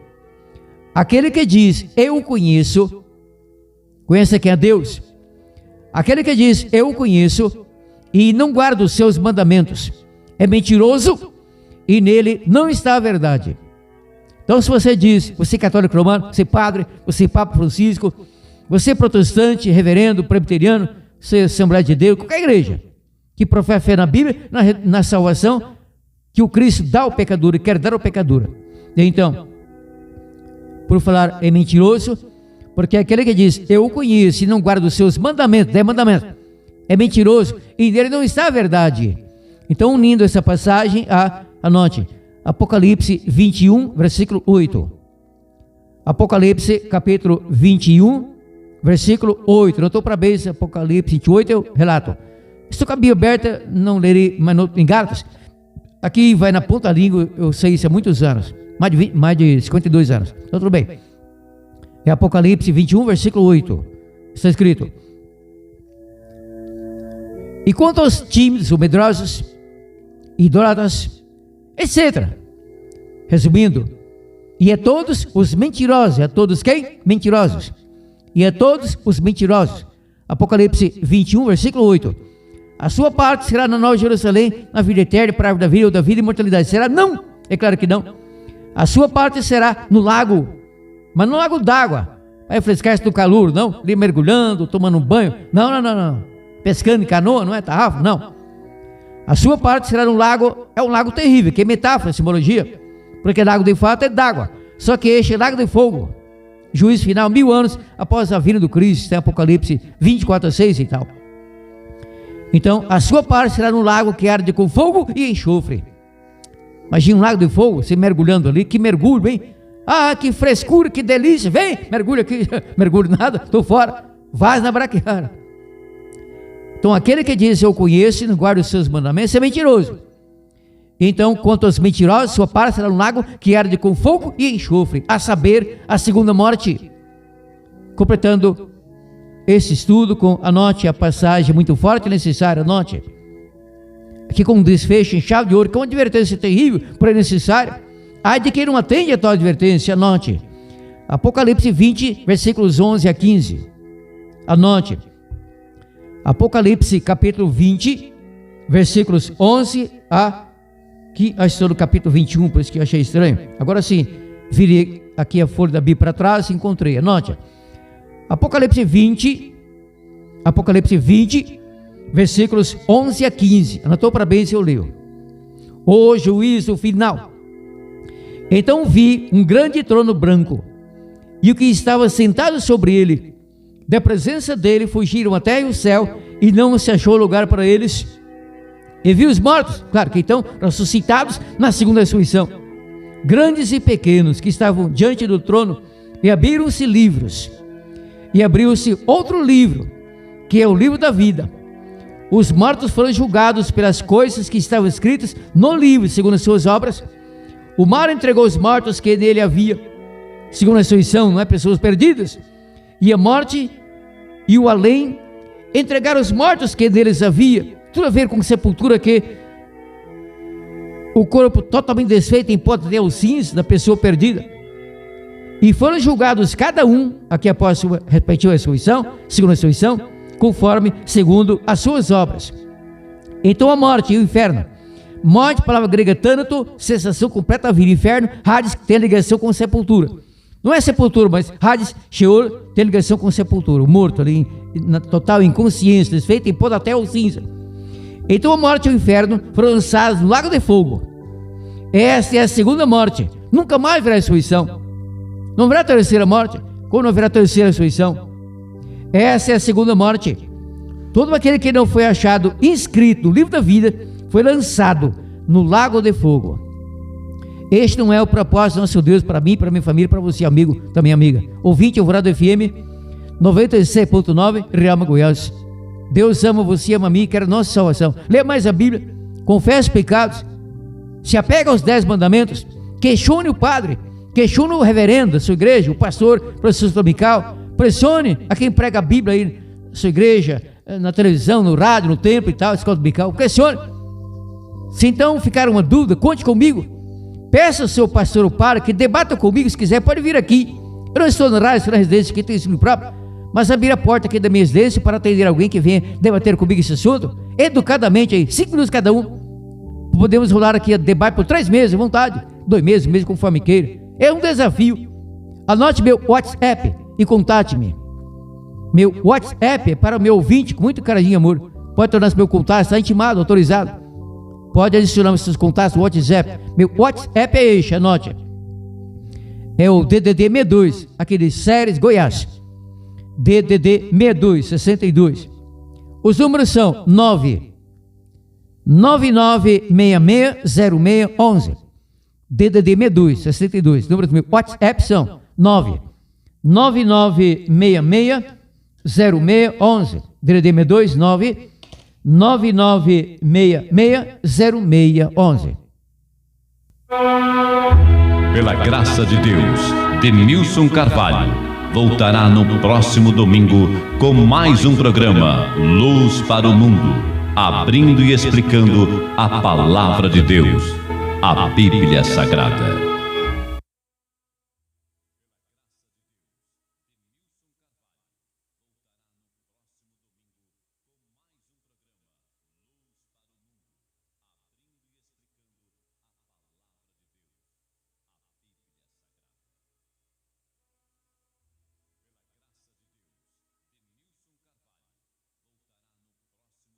Aquele que diz, eu o conheço, conhece quem é Deus? Aquele que diz, eu o conheço, e não guarda os seus mandamentos, é mentiroso, e nele não está a verdade. Então, se você diz, você é católico romano, você é padre, você é Papa Francisco, você é protestante, reverendo, presbiteriano, você é Assembleia de Deus, qualquer igreja que professa fé na Bíblia, na salvação, que o Cristo dá ao pecador e quer dar ao pecador. Então, por falar é mentiroso, porque aquele que diz, eu o conheço e não guarda os seus mandamentos, 10 mandamentos, é mentiroso e nele não está a verdade. Então, unindo essa passagem, anote, Apocalipse 21, versículo 8. Apocalipse, capítulo 21, versículo 8. Notou para bem esse Apocalipse 28, eu relato. Estou com a Bíblia aberta, não lerei mais em Gálatas. Aqui vai na ponta da língua, eu sei isso há muitos anos, mais de 52 anos. Então tudo bem. É Apocalipse 21, versículo 8. Está escrito. E quanto aos tímidos, ou medrosos, idólatras, etc. Resumindo, e a todos os mentirosos, a todos quem? Mentirosos. E a todos os mentirosos. Apocalipse 21, versículo 8. A sua parte será na Nova Jerusalém, na vida eterna, para a árvore da vida ou da vida e imortalidade. Será? Não! É claro que não. A sua parte será no lago, mas no lago d'água. Vai refrescar-se do calor, não? Ali mergulhando, tomando um banho. Não. Pescando em canoa, não é? Tarrafo? Não. A sua parte será no lago, é um lago terrível, que é metáfora, simbologia. Porque lago de fato é d'água. Só que este é lago de fogo. Juízo final, 1000 anos após a vinda do Cristo, tem Apocalipse 24, 6 e tal. Então, a sua parte será no lago que arde com fogo e enxofre. Imagina um lago de fogo, você mergulhando ali, que mergulho, hein? Ah, que frescura, que delícia, vem, mergulha aqui, mergulho nada, estou fora, vaz na braquiária. Então, aquele que diz, eu conheço e não guarda os seus mandamentos, é mentiroso. Então, quanto aos mentirosos, sua parte será no lago que arde com fogo e enxofre, a saber, a segunda morte. Completando esse estudo, anote a passagem muito forte e necessária, anote. Aqui com um desfecho em chave de ouro, que é uma advertência terrível, porém necessária. Ai de quem não atende a tal advertência, anote. Apocalipse 20, versículos 11 a 15. Anote. Apocalipse capítulo 20, versículos 11 a... Aqui estou no capítulo 21, por isso que eu achei estranho. Agora sim, virei aqui a folha da Bíblia para trás e encontrei. Anote. Apocalipse 20, versículos 11 a 15. Anotou para bem se eu leio. O juízo final. Então vi um grande trono branco, e o que estava sentado sobre ele, da presença dele fugiram até o céu, e não se achou lugar para eles. E vi os mortos, claro que então ressuscitados na segunda ressurreição, grandes e pequenos, que estavam diante do trono, e abriram-se livros. E abriu-se outro livro, que é o livro da vida. Os mortos foram julgados pelas coisas que estavam escritas no livro, segundo as suas obras. O mar entregou os mortos que nele havia, segundo a ressurreição, não é? Pessoas perdidas. E a morte e o além entregaram os mortos que neles havia. Tudo a ver com sepultura, que o corpo totalmente desfeito em pó até o cinza da pessoa perdida. E foram julgados cada um, aqui após sua respectiva ressurreição, segundo a ressurreição, conforme, segundo as suas obras. Então a morte e o inferno. Morte, palavra grega tânato, sensação completa da vida. Inferno, Hades, que tem ligação com sepultura. Não é sepultura, mas Hades, Sheol, tem ligação com sepultura. O morto ali, na total inconsciência, desfeito em pó até o cinza. Então a morte e o inferno foram lançados no lago de fogo. Esta é a segunda morte. Nunca mais haverá ressurreição. Não haverá terceira morte. Como não haverá terceira ressurreição? Essa é a segunda morte. Todo aquele que não foi achado inscrito no livro da vida foi lançado no lago de fogo. Este não é o propósito do nosso Deus para mim, para minha família, para você, amigo, também amiga. Ouvinte Alvorada FM 96.9, Riama, Goiás. Deus ama você, ama a mim, quer a nossa salvação. Lê mais a Bíblia, confesse pecados, se apega aos 10 mandamentos, questione o padre, questione o reverendo da sua igreja, o pastor, o professor dominical, pressione a quem prega a Bíblia aí na sua igreja, na televisão, no rádio, no templo e tal, escola dominical, pressione. Se então ficar uma dúvida, conte comigo, peça ao seu pastor ou padre que debata comigo, se quiser pode vir aqui. Eu não estou na rádio, estou na residência aqui, tenho ensino próprio, mas abrir a porta aqui da minha residência para atender alguém que venha debater comigo esse assunto, educadamente aí, 5 minutos cada um. Podemos rolar aqui a debate por 3 meses, à vontade, 2 meses, mesmo conforme queira. É um desafio. Anote meu WhatsApp e contate-me. Meu WhatsApp é para o meu ouvinte, com muito carinho e amor. Pode tornar-se meu contato, está intimado, autorizado. Pode adicionar os seus contatos no WhatsApp. Meu WhatsApp é este, anote. É o DDD 62, aqui de Séries, Goiás. DDD 62, 62. Os números são 999660611. DDD 62, 62. Números do meu WhatsApp são 999660611. DDD 62, 999660611. Pela graça de Deus, Denilson Carvalho voltará no próximo domingo com mais um programa Luz para o Mundo, abrindo e explicando a Palavra de Deus, a Bíblia Sagrada.